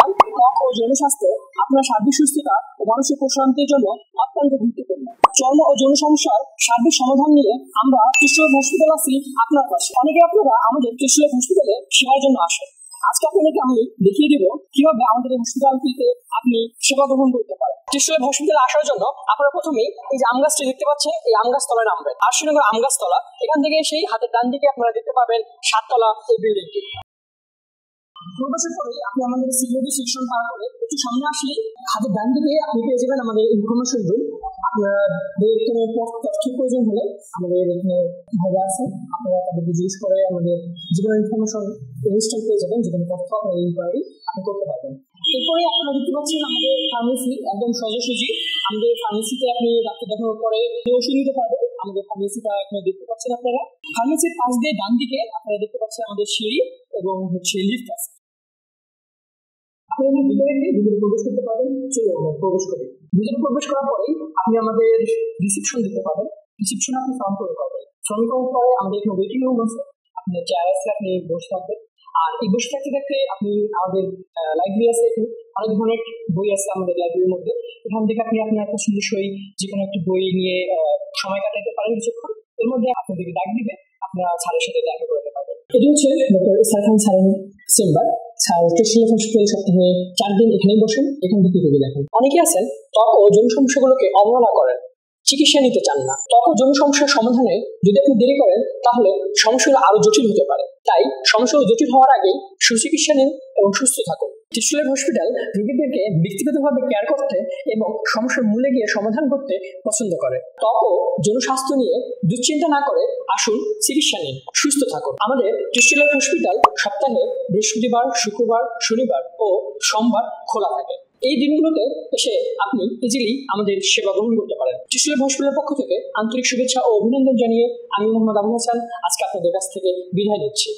আপনার ত্বক ও যৌন স্বাস্থ্য আপনার সার্বিক সুস্থতা ও মানসিক প্রশান্তির জন্য অত্যন্ত গুরুত্বপূর্ণ। চর্ম ও যৌন সমস্যার সার্বিক সমাধান নিয়ে আমরা টিস্যুলেভ হসপিটাল আছি আপনার পাশে। অনেকে আপনারা আমাদের টিস্যুলেভ হসপিটালে সেবার জন্য আসেন। আজকে আপনাদেরকে আমি দেখিয়ে দিব কিভাবে আমাদের এই হসপিটালটিতে আপনি সেবা গ্রহণ করতে পারেন। টিস্যুলেভ হসপিটালে আসার জন্য আপনারা প্রথমেই এই যে আম গাছটি দেখতে পাচ্ছেন, এই আম গাছ তলায় নামবেন। আশুনগর আম গাছ তলা, এখান থেকে সেই হাতের ডান দিকে আপনারা দেখতে পাবেন 7 তলা এই বিল্ডিংটি। প্রবেশের পরে আপনি আমাদের সিকিউরিটি সেকশন পার করে একটু সামনে আসলে হাতের ডান দিকে আপনি পেয়ে যাবেন আমাদের ইনফরমেশন রুম। আপনাদের কোনো তথ্যের প্রয়োজন হলে আমাদের এখানে ভাইরা আছে, আপনারা তাদেরকে জিজ্ঞেস করে আমাদের যে কোনো ইনফরমেশন রেজিস্টার পেয়ে যাবেন, যে কোনো তথ্য আপনার ইনকোয়ারি আপনি করতে পারবেন। এরপরে আপনারা দেখতে পাচ্ছেন আমাদের ফার্মেসি একদম সোজাসুজি। আমাদের ফার্মেসিতে আপনি ডাক্তার দেখানোর পরে ওষুধ নিতে পারবেন। আমাদের ফার্মেসিটা এখানে দেখতে পাচ্ছেন আপনারা। ফার্মেসির পাশ দিয়ে ডান দিকে আপনারা দেখতে পাচ্ছেন আমাদের সিঁড়ি এবং লিফট আছে। আপনি ভিতরে প্রবেশ করতে পারবেন। প্রবেশ করে ভিতরে প্রবেশ করার পরে আপনি আমাদের রিসেপশন দিতে পারবেন। রিসেপশনে আপনি ফর্ম করতে পারবেন। ফর্ম করার পরে আমাদের এখানে ওয়েটিং রুম আছে, আপনার চেয়ার আছে, আপনি বসে থাকবেন। আর এই বসে থাকতে থাকতে আপনি আমাদের লাইব্রেরি আছে, এখানে অনেক ধরনের বই আছে আমাদের লাইব্রেরির মধ্যে। এখান থেকে আপনি আপনার পছন্দসই যে কোনো একটি বই নিয়ে সময় কাটাতে পারেন কিছুক্ষণ। এর মধ্যে আপনাদেরকে ডাক দিবে, আপনারা স্যারের সাথে দেখা করতে পারবেন। এটি হচ্ছে ডক্টর ইসরাফিল স্যারের চেম্বার। টিস্যুলেভ হসপিটাল সপ্তাহে 4 দিন এখানেই বসেন, এখান থেকে রোগী দেখেন। অনেকে আছেন ত্বক ও যৌন সমস্যাগুলোকে অবহেলা করেন, চিকিৎসা নিতে চান না। ত্বক ও যৌন সমস্যার সমাধানে যদি আপনি দেরি করেন তাহলে সমস্যাগুলো আরো জটিল হতে পারে। তাই সমস্যাগুলো জটিল হওয়ার আগেই সুচিকিৎসা নিন এবং সুস্থ থাকুন। টিস্যুলেভ হসপিটাল রোগীদেরকে ব্যক্তিগতভাবে কেয়ার করতে এবং সমস্যার মূলে গিয়ে সমাধান করতে পছন্দ করে। ত্বক ও যৌন স্বাস্থ্য নিয়ে দুশ্চিন্তা না করে আসুন, চিকিৎসা নিন, সুস্থ থাকুন। আমাদের টিস্যুলেভ হসপিটাল সপ্তাহে বৃহস্পতিবার, শুক্রবার, শনিবার ও সোমবার খোলা থাকে। এই দিনগুলোতে এসে আপনি ইজিলি আমাদের সেবা গ্রহণ করতে পারেন। টিস্যুলেভ হসপিটালের পক্ষ থেকে আন্তরিক শুভেচ্ছা ও অভিনন্দন জানিয়ে আমি মোহাম্মদ আবুল হাসান আজকে আপনাদের কাছ থেকে বিদায় নিচ্ছি।